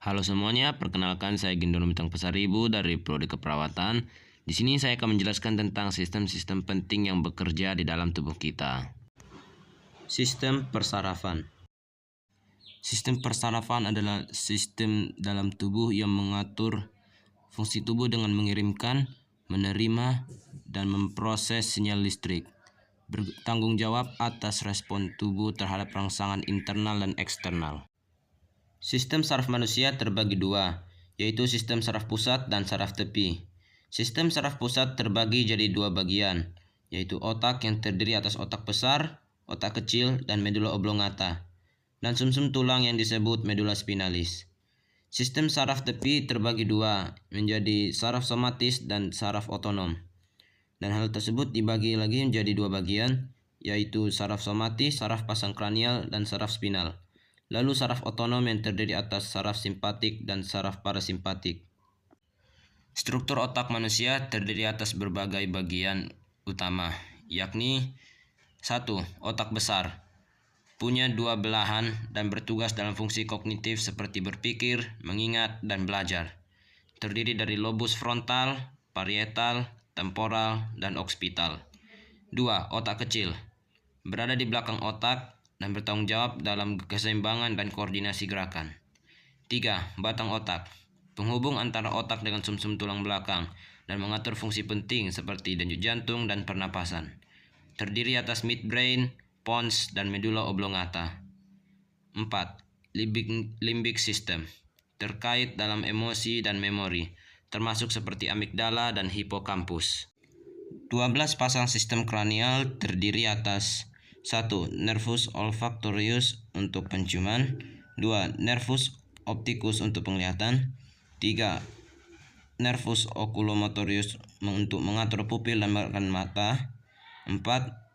Halo semuanya, perkenalkan saya Gindono Mitang Pasaribu dari Prodi Keperawatan. Di sini saya akan menjelaskan tentang sistem-sistem penting yang bekerja di dalam tubuh kita. Sistem persarafan. Sistem persarafan adalah sistem dalam tubuh yang mengatur fungsi tubuh dengan mengirimkan, menerima, dan memproses sinyal listrik. Bertanggung jawab atas respon tubuh terhadap rangsangan internal dan eksternal. Sistem saraf manusia terbagi dua, yaitu sistem saraf pusat dan saraf tepi. Sistem saraf pusat terbagi jadi dua bagian, yaitu otak yang terdiri atas otak besar, otak kecil, dan medula oblongata, dan sumsum tulang yang disebut medula spinalis. Sistem saraf tepi terbagi dua, menjadi saraf somatis dan saraf otonom. Dan hal tersebut dibagi lagi menjadi dua bagian, yaitu saraf somatis, saraf pasang kranial, dan saraf spinal. Lalu saraf otonom yang terdiri atas saraf simpatik dan saraf parasimpatik. Struktur otak manusia terdiri atas berbagai bagian utama, yakni 1. Otak besar. Punya dua belahan dan bertugas dalam fungsi kognitif seperti berpikir, mengingat, dan belajar. Terdiri dari lobus frontal, parietal, temporal, dan occipital. 2. Otak kecil. Berada di belakang otak dan bertanggung jawab dalam keseimbangan dan koordinasi gerakan. 3. Batang otak. Penghubung antara otak dengan sumsum tulang belakang dan mengatur fungsi penting seperti denyut jantung dan pernapasan. Terdiri atas midbrain, pons, dan medula oblongata. 4. Limbic system. Terkait dalam emosi dan memori, termasuk seperti amigdala dan hippocampus. 12 pasang sistem kranial terdiri atas 1. Nervus olfactorius untuk penciuman, 2. Nervus opticus untuk penglihatan, 3. Nervus oculomotorius untuk mengatur pupil dan menggerakkan mata, 4.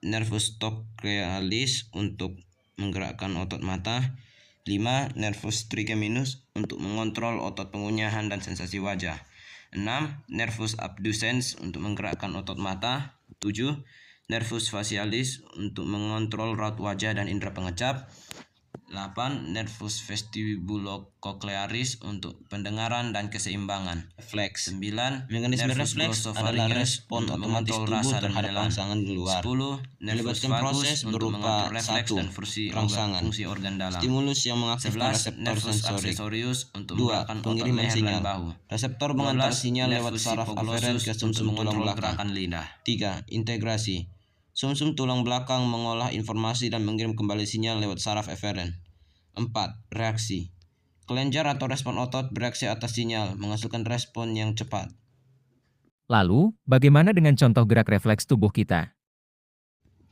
Nervus trochlearis untuk menggerakkan otot mata, 5. Nervus trigeminus untuk mengontrol otot pengunyahan dan sensasi wajah, 6. Nervus abducens untuk menggerakkan otot mata, 7. Nervus facialis untuk mengontrol raut wajah dan indera pengecap, 8. Nervus vestibulocochlearis untuk pendengaran dan keseimbangan. Refleks. 9. Mekanisme refleks adalah respon otomatis tubuh terhadap rangsangan di luar. 10. Nervus vagus untuk mengatur refleks dan fungsi organ dalam. Stimulus yang mengaktifkan 11. reseptor Nervus sensorik. accessorius untuk 2. menggerakkan otot Pengiriman leher sinyal. dan bahu. Reseptor mengantar 12. sinyal lewat Nervus saraf aferen ke hypoglosus sumsum untuk tulang mengontrol belakang. gerakan lidah. 3. Integrasi. Sumsum tulang belakang mengolah informasi dan mengirim kembali sinyal lewat saraf eferen. 4. Reaksi. Kelenjar atau respon otot bereaksi atas sinyal, menghasilkan respon yang cepat. Lalu, bagaimana dengan contoh gerak refleks tubuh kita?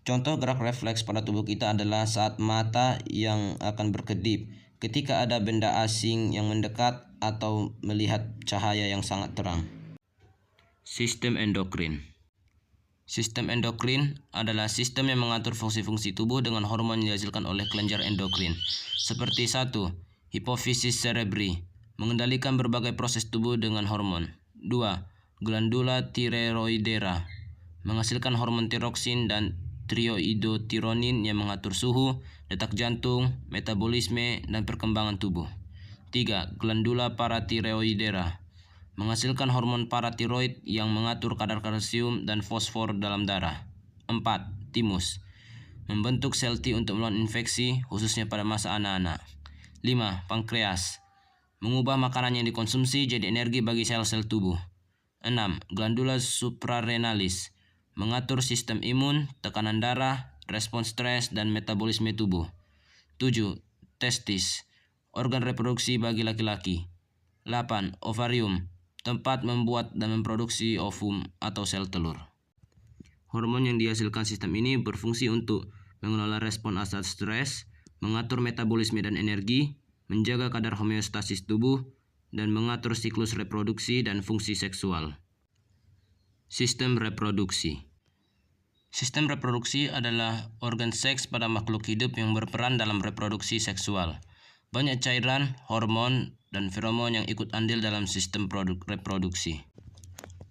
Contoh gerak refleks pada tubuh kita adalah saat mata yang akan berkedip, ketika ada benda asing yang mendekat atau melihat cahaya yang sangat terang. Sistem endokrin. Sistem endokrin adalah sistem yang mengatur fungsi-fungsi tubuh dengan hormon yang dihasilkan oleh kelenjar endokrin. Seperti 1. Hipofisis cerebri, mengendalikan berbagai proses tubuh dengan hormon. 2. Glandula tireoidera, menghasilkan hormon tiroksin dan trioidotironin yang mengatur suhu, detak jantung, metabolisme, dan perkembangan tubuh. 3. Glandula paratireoidera, menghasilkan hormon paratiroid yang mengatur kadar kalsium dan fosfor dalam darah. 4. Timus, membentuk sel T untuk melawan infeksi, khususnya pada masa anak-anak. 5. Pankreas, mengubah makanan yang dikonsumsi jadi energi bagi sel-sel tubuh. 6. Glandula suprarenalis, mengatur sistem imun, tekanan darah, respon stres, dan metabolisme tubuh. 7. Testis, organ reproduksi bagi laki-laki. 8. Ovarium, tempat membuat dan memproduksi ovum atau sel telur. Hormon yang dihasilkan sistem ini berfungsi untuk mengelola respon asal stres, mengatur metabolisme dan energi, menjaga kadar homeostasis tubuh, dan mengatur siklus reproduksi dan fungsi seksual. Sistem reproduksi. Sistem reproduksi adalah organ seks pada makhluk hidup yang berperan dalam reproduksi seksual. Banyak cairan, hormon, dan feromon yang ikut andil dalam sistem reproduksi.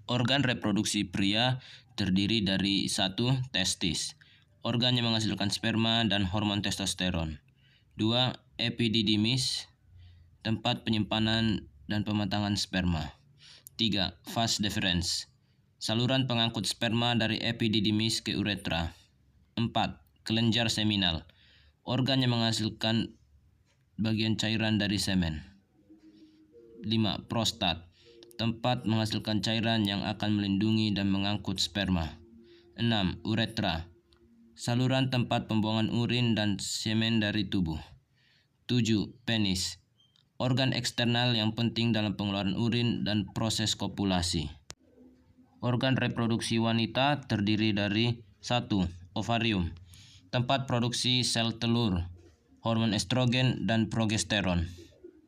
Organ reproduksi pria terdiri dari 1. Testis, organ yang menghasilkan sperma dan hormon testosteron. 2. Epididymis, tempat penyimpanan dan pematangan sperma. 3. Vas deferens, saluran pengangkut sperma dari epididymis ke uretra. 4. Kelenjar seminal, organ yang menghasilkan bagian cairan dari semen. 5. Prostat, tempat menghasilkan cairan yang akan melindungi dan mengangkut sperma. 6. Uretra, saluran tempat pembuangan urin dan semen dari tubuh. 7. Penis, organ eksternal yang penting dalam pengeluaran urin dan proses kopulasi. Organ reproduksi wanita terdiri dari 1. Ovarium, tempat produksi sel telur, hormon estrogen dan progesteron.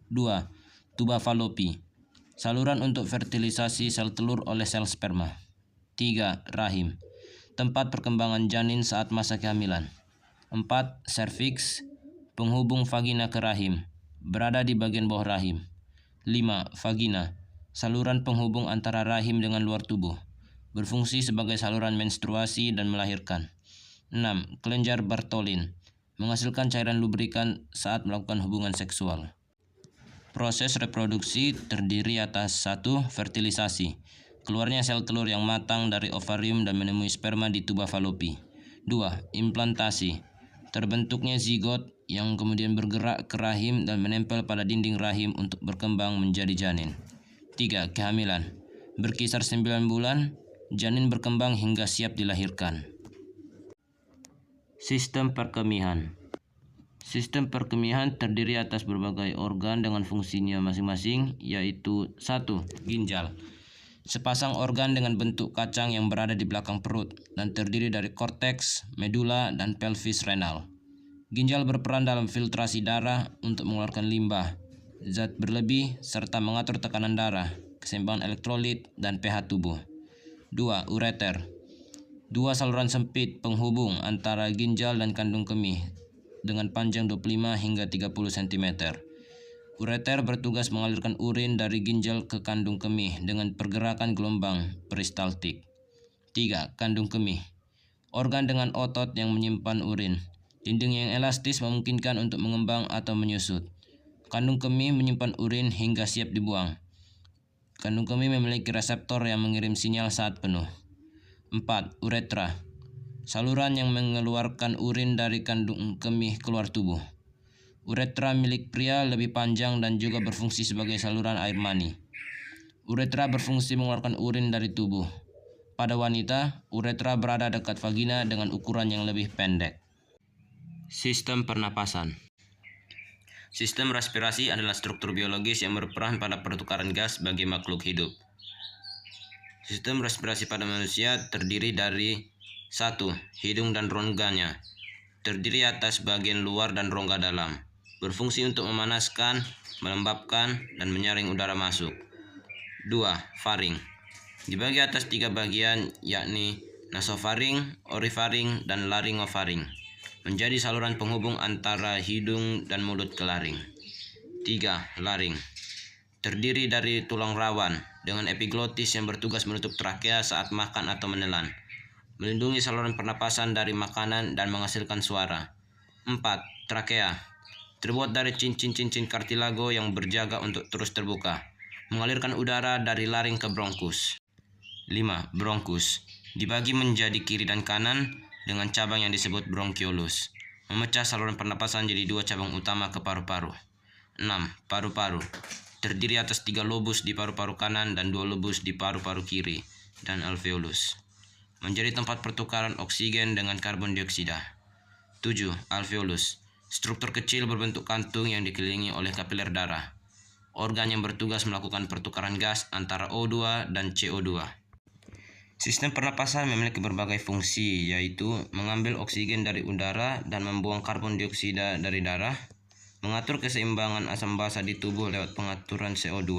2. Tuba Fallopi, saluran untuk fertilisasi sel telur oleh sel sperma. 3. Rahim, tempat perkembangan janin saat masa kehamilan. 4. Serviks, penghubung vagina ke rahim, berada di bagian bawah rahim. 5. Vagina, saluran penghubung antara rahim dengan luar tubuh, berfungsi sebagai saluran menstruasi dan melahirkan. 6. Kelenjar Bartholin, menghasilkan cairan lubrikan saat melakukan hubungan seksual. Proses reproduksi terdiri atas 1. Fertilisasi, keluarnya sel telur yang matang dari ovarium dan menemui sperma di tuba Fallopi. 2. Implantasi, terbentuknya zigot yang kemudian bergerak ke rahim dan menempel pada dinding rahim untuk berkembang menjadi janin. 3. Kehamilan, berkisar 9 bulan, janin berkembang hingga siap dilahirkan. Sistem perkemihan. Sistem perkemihan terdiri atas berbagai organ dengan fungsinya masing-masing, yaitu 1. Ginjal, sepasang organ dengan bentuk kacang yang berada di belakang perut dan terdiri dari korteks, medula, dan pelvis renal. Ginjal berperan dalam filtrasi darah untuk mengeluarkan limbah, zat berlebih, serta mengatur tekanan darah, keseimbangan elektrolit, dan pH tubuh. 2. Ureter, 2 saluran sempit penghubung antara ginjal dan kandung kemih dengan panjang 25 hingga 30 cm. Ureter bertugas mengalirkan urin dari ginjal ke kandung kemih dengan pergerakan gelombang peristaltik. 3. Kandung kemih, organ dengan otot yang menyimpan urin. Dinding yang elastis memungkinkan untuk mengembang atau menyusut. Kandung kemih menyimpan urin hingga siap dibuang. Kandung kemih memiliki reseptor yang mengirim sinyal saat penuh. 4. Uretra, saluran yang mengeluarkan urin dari kandung kemih keluar tubuh. Uretra milik pria lebih panjang dan juga berfungsi sebagai saluran air mani. Uretra berfungsi mengeluarkan urin dari tubuh. Pada wanita, uretra berada dekat vagina dengan ukuran yang lebih pendek. Sistem pernapasan. Sistem respirasi adalah struktur biologis yang berperan pada pertukaran gas bagi makhluk hidup. Sistem respirasi pada manusia terdiri dari 1. Hidung dan rongganya, terdiri atas bagian luar dan rongga dalam, berfungsi untuk memanaskan, melembabkan, dan menyaring udara masuk. 2. Faring, dibagi atas 3 bagian yakni nasofaring, orifaring, dan laryngofaring, menjadi saluran penghubung antara hidung dan mulut ke laring. 3. Laring, terdiri dari tulang rawan dengan epiglotis yang bertugas menutup trakea saat makan atau menelan, melindungi saluran pernapasan dari makanan dan menghasilkan suara. 4. Trakea, terbuat dari cincin-cincin kartilago yang berjaga untuk terus terbuka, mengalirkan udara dari laring ke bronkus. 5. Bronkus, dibagi menjadi kiri dan kanan dengan cabang yang disebut bronchiolus, memecah saluran pernapasan jadi 2 cabang utama ke paru-paru. 6. Paru-paru, terdiri atas 3 lobus di paru-paru kanan dan 2 lobus di paru-paru kiri dan alveolus, menjadi tempat pertukaran oksigen dengan karbon dioksida. 7. Alveolus, struktur kecil berbentuk kantung yang dikelilingi oleh kapiler darah, organ yang bertugas melakukan pertukaran gas antara O2 dan CO2. Sistem pernapasan memiliki berbagai fungsi, yaitu mengambil oksigen dari udara dan membuang karbon dioksida dari darah, mengatur keseimbangan asam basa di tubuh lewat pengaturan CO2,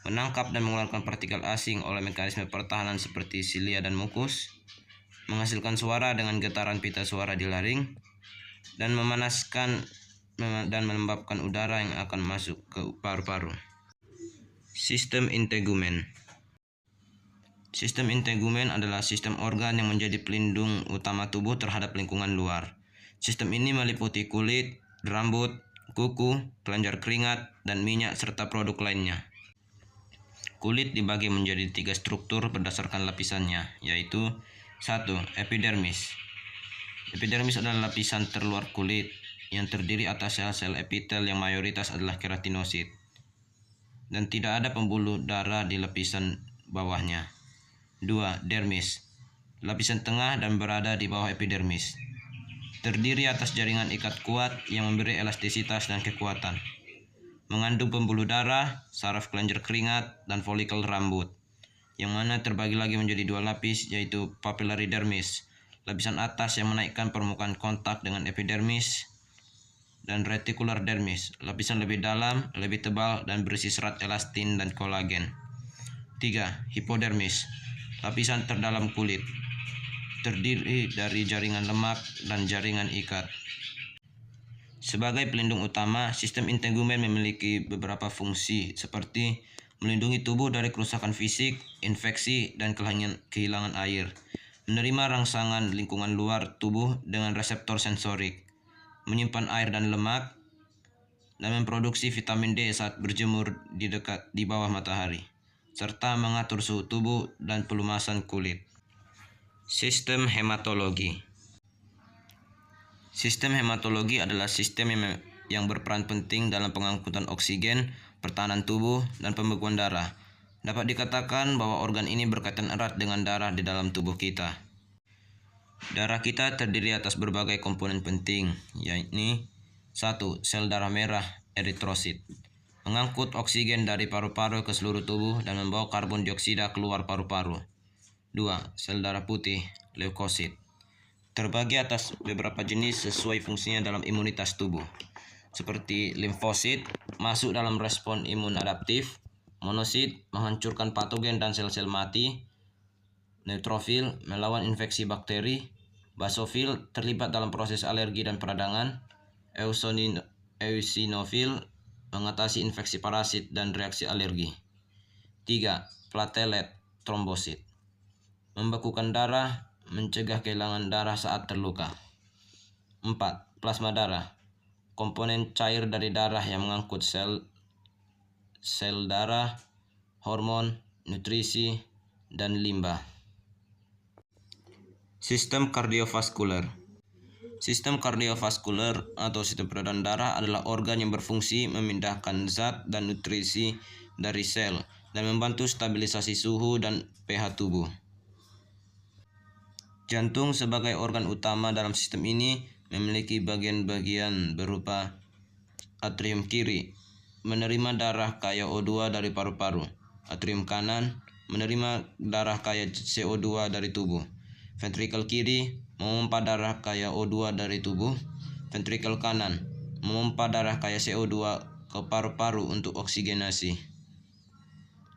menangkap dan mengeluarkan partikel asing oleh mekanisme pertahanan seperti silia dan mukus, menghasilkan suara dengan getaran pita suara di laring, dan memanaskan dan melembabkan udara yang akan masuk ke paru-paru. Sistem integumen. Sistem integumen adalah sistem organ yang menjadi pelindung utama tubuh terhadap lingkungan luar. Sistem ini meliputi kulit, rambut, kuku, kelenjar keringat, dan minyak serta produk lainnya. Kulit dibagi menjadi 3 struktur berdasarkan lapisannya, yaitu 1. Epidermis. Epidermis adalah lapisan terluar kulit yang terdiri atas sel-sel epitel yang mayoritas adalah keratinosit dan tidak ada pembuluh darah di lapisan bawahnya. 2. Dermis. Lapisan tengah dan berada di bawah epidermis. Terdiri atas jaringan ikat kuat yang memberi elastisitas dan kekuatan. Mengandung pembuluh darah, saraf kelenjar keringat, dan folikel rambut, yang mana terbagi lagi menjadi 2 lapis, yaitu papillary dermis, lapisan atas yang menaikkan permukaan kontak dengan epidermis, dan reticular dermis, lapisan lebih dalam, lebih tebal, dan berisi serat elastin dan kolagen. 3. Hipodermis, lapisan terdalam kulit, terdiri dari jaringan lemak dan jaringan ikat. Sebagai pelindung utama, sistem integumen memiliki beberapa fungsi seperti melindungi tubuh dari kerusakan fisik, infeksi, dan kehilangan air, menerima rangsangan lingkungan luar tubuh dengan reseptor sensorik, menyimpan air dan lemak, dan memproduksi vitamin D saat berjemur di bawah matahari, serta mengatur suhu tubuh dan pelumasan kulit. Sistem hematologi. Sistem hematologi adalah sistem yang berperan penting dalam pengangkutan oksigen, pertahanan tubuh, dan pembekuan darah. Dapat dikatakan bahwa organ ini berkaitan erat dengan darah di dalam tubuh kita. Darah kita terdiri atas berbagai komponen penting, yaitu 1. Sel darah merah, eritrosit, mengangkut oksigen dari paru-paru ke seluruh tubuh dan membawa karbon dioksida keluar paru-paru. 2. Sel darah putih, leukosit, terbagi atas beberapa jenis sesuai fungsinya dalam imunitas tubuh, seperti limfosit, masuk dalam respon imun adaptif, monosit, menghancurkan patogen dan sel-sel mati, neutrofil, melawan infeksi bakteri, basofil, terlibat dalam proses alergi dan peradangan, eosinofil, mengatasi infeksi parasit dan reaksi alergi. 3. Platelet, trombosit, membekukan darah, mencegah kehilangan darah saat terluka. 4. Plasma darah, komponen cair dari darah yang mengangkut sel darah, hormon, nutrisi, dan limbah. Sistem kardiovaskuler. Sistem kardiovaskuler atau sistem peredaran darah adalah organ yang berfungsi memindahkan zat dan nutrisi dari sel dan membantu stabilisasi suhu dan pH tubuh. Jantung sebagai organ utama dalam sistem ini memiliki bagian-bagian berupa atrium kiri, menerima darah kaya O2 dari paru-paru. Atrium kanan, menerima darah kaya CO2 dari tubuh. Ventrikel kiri, memompa darah kaya O2 dari tubuh. Ventrikel kanan, memompa darah kaya CO2 ke paru-paru untuk oksigenasi.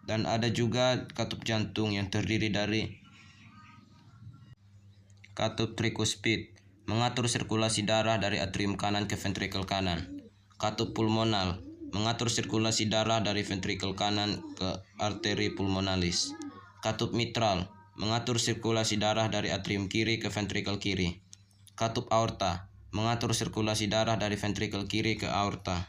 Dan ada juga katup jantung yang terdiri dari katup trikuspid, mengatur sirkulasi darah dari atrium kanan ke ventrikel kanan. Katup pulmonal, mengatur sirkulasi darah dari ventrikel kanan ke arteri pulmonalis. Katup mitral, mengatur sirkulasi darah dari atrium kiri ke ventrikel kiri. Katup aorta, mengatur sirkulasi darah dari ventrikel kiri ke aorta.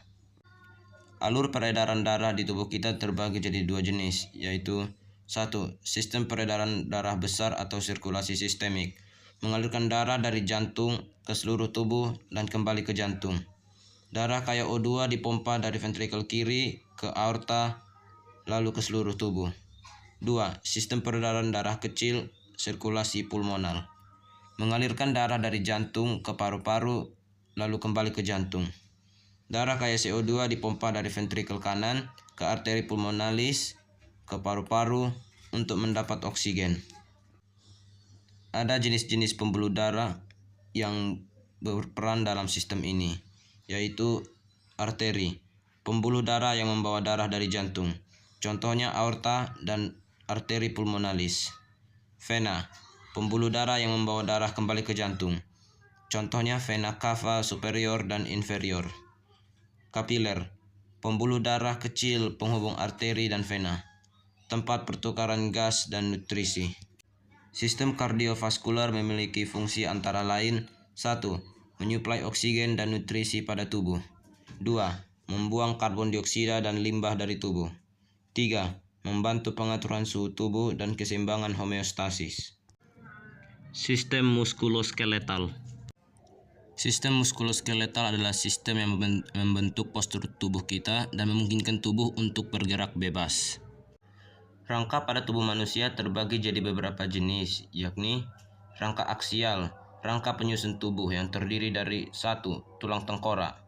Alur peredaran darah di tubuh kita terbagi jadi 2 jenis, yaitu 1. Sistem peredaran darah besar atau sirkulasi sistemik, mengalirkan darah dari jantung ke seluruh tubuh dan kembali ke jantung. Darah kaya O2 dipompa dari ventrikel kiri ke aorta lalu ke seluruh tubuh. 2. Sistem peredaran darah kecil, sirkulasi pulmonal, mengalirkan darah dari jantung ke paru-paru lalu kembali ke jantung. Darah kaya CO2 dipompa dari ventrikel kanan ke arteri pulmonalis ke paru-paru untuk mendapat oksigen. Ada jenis-jenis pembuluh darah yang berperan dalam sistem ini, yaitu arteri, pembuluh darah yang membawa darah dari jantung, contohnya aorta dan arteri pulmonalis. Vena, pembuluh darah yang membawa darah kembali ke jantung, contohnya vena cava superior dan inferior. Kapiler, pembuluh darah kecil penghubung arteri dan vena, tempat pertukaran gas dan nutrisi. Sistem kardiovaskuler memiliki fungsi antara lain 1. Menyuplai oksigen dan nutrisi pada tubuh. 2. Membuang karbon dioksida dan limbah dari tubuh. 3. Membantu pengaturan suhu tubuh dan keseimbangan homeostasis. Sistem muskuloskeletal. Sistem muskuloskeletal adalah sistem yang membentuk postur tubuh kita dan memungkinkan tubuh untuk bergerak bebas. Rangka pada tubuh manusia terbagi jadi beberapa jenis, yakni rangka aksial, rangka penyusun tubuh yang terdiri dari 1. Tulang tengkorak,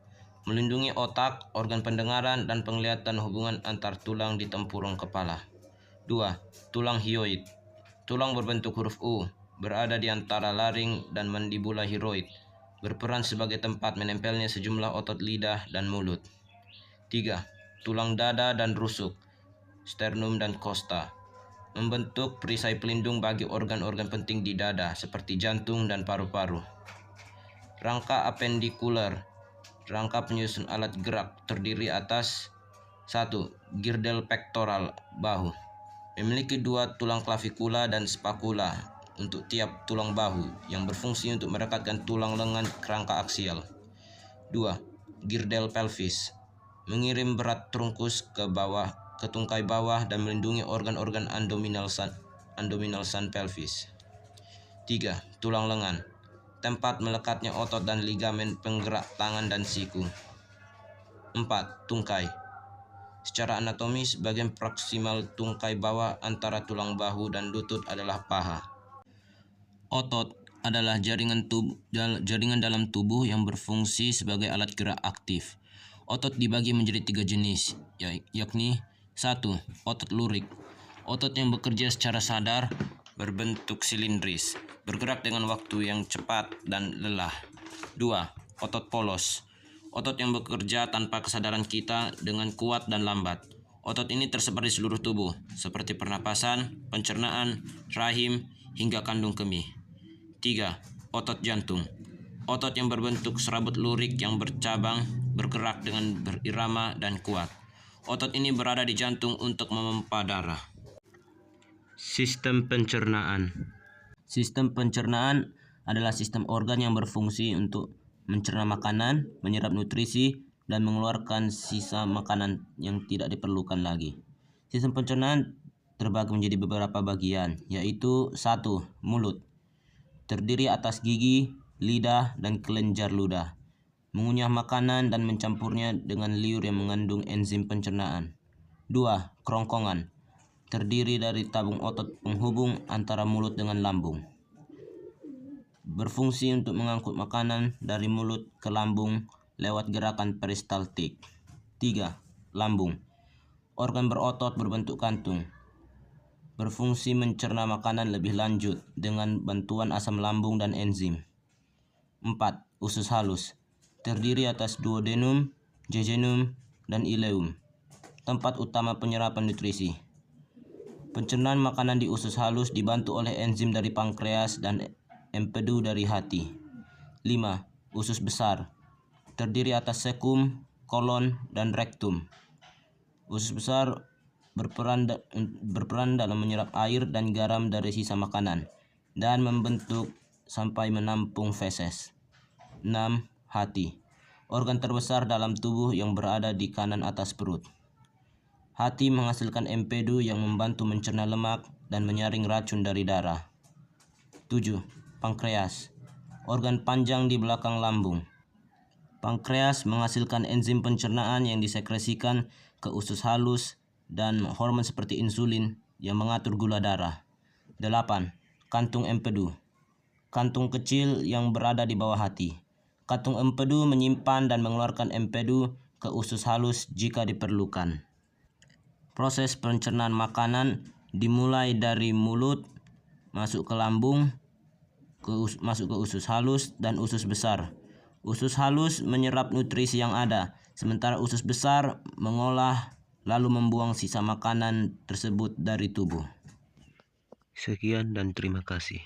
melindungi otak, organ pendengaran, dan penglihatan hubungan antar tulang di tempurung kepala. 2. Tulang hyoid, tulang berbentuk huruf U, berada di antara laring dan mandibula hyoid, berperan sebagai tempat menempelnya sejumlah otot lidah dan mulut. 3. Tulang dada dan rusuk, sternum dan costa, membentuk perisai pelindung bagi organ-organ penting di dada seperti jantung dan paru-paru. Rangka apendikular, rangka penyusun alat gerak, terdiri atas 1. Girdle pektoral, bahu, memiliki 2 tulang klavikula dan spakula untuk tiap tulang bahu yang berfungsi untuk merekatkan tulang lengan ke rangka aksial. 2. Girdle pelvis, mengirim berat trunkus ke tungkai bawah dan melindungi organ-organ abdominal sun pelvis. 3. Tulang lengan, tempat melekatnya otot dan ligamen penggerak tangan dan siku. 4. Tungkai, secara anatomis bagian proksimal tungkai bawah antara tulang bahu dan lutut adalah paha. Otot adalah jaringan dalam tubuh yang berfungsi sebagai alat gerak aktif. Otot dibagi menjadi 3 jenis, yakni 1. Otot lurik, otot yang bekerja secara sadar, berbentuk silindris, bergerak dengan waktu yang cepat dan lelah. 2. Otot polos, otot yang bekerja tanpa kesadaran kita dengan kuat dan lambat. Otot ini tersebar di seluruh tubuh, seperti pernapasan, pencernaan, rahim, hingga kandung kemih. 3. Otot jantung, otot yang berbentuk serabut lurik yang bercabang, bergerak dengan berirama dan kuat. Otot ini berada di jantung untuk memompa darah. Sistem pencernaan. Sistem pencernaan adalah sistem organ yang berfungsi untuk mencerna makanan, menyerap nutrisi, dan mengeluarkan sisa makanan yang tidak diperlukan lagi. Sistem pencernaan terbagi menjadi beberapa bagian, yaitu 1. Mulut, terdiri atas gigi, lidah, dan kelenjar ludah, mengunyah makanan dan mencampurnya dengan liur yang mengandung enzim pencernaan. 2. Kerongkongan, terdiri dari tabung otot penghubung antara mulut dengan lambung, berfungsi untuk mengangkut makanan dari mulut ke lambung lewat gerakan peristaltik. 3. Lambung, organ berotot berbentuk kantung, berfungsi mencerna makanan lebih lanjut dengan bantuan asam lambung dan enzim. 4. Usus halus, terdiri atas duodenum, jejunum, dan ileum, tempat utama penyerapan nutrisi. Pencernaan makanan di usus halus dibantu oleh enzim dari pankreas dan empedu dari hati. 5. Usus besar, terdiri atas sekum, kolon, dan rektum. Usus besar berperan dalam menyerap air dan garam dari sisa makanan dan membentuk sampai menampung feses. 6. Hati, organ terbesar dalam tubuh yang berada di kanan atas perut. Hati menghasilkan empedu yang membantu mencerna lemak dan menyaring racun dari darah. 7. Pankreas, organ panjang di belakang lambung. Pankreas menghasilkan enzim pencernaan yang disekresikan ke usus halus dan hormon seperti insulin yang mengatur gula darah. 8. Kantung empedu, kantung kecil yang berada di bawah hati. Kantung empedu menyimpan dan mengeluarkan empedu ke usus halus jika diperlukan. Proses pencernaan makanan dimulai dari mulut, masuk ke lambung, masuk ke usus halus dan usus besar. Usus halus menyerap nutrisi yang ada, sementara usus besar mengolah lalu membuang sisa makanan tersebut dari tubuh. Sekian dan terima kasih.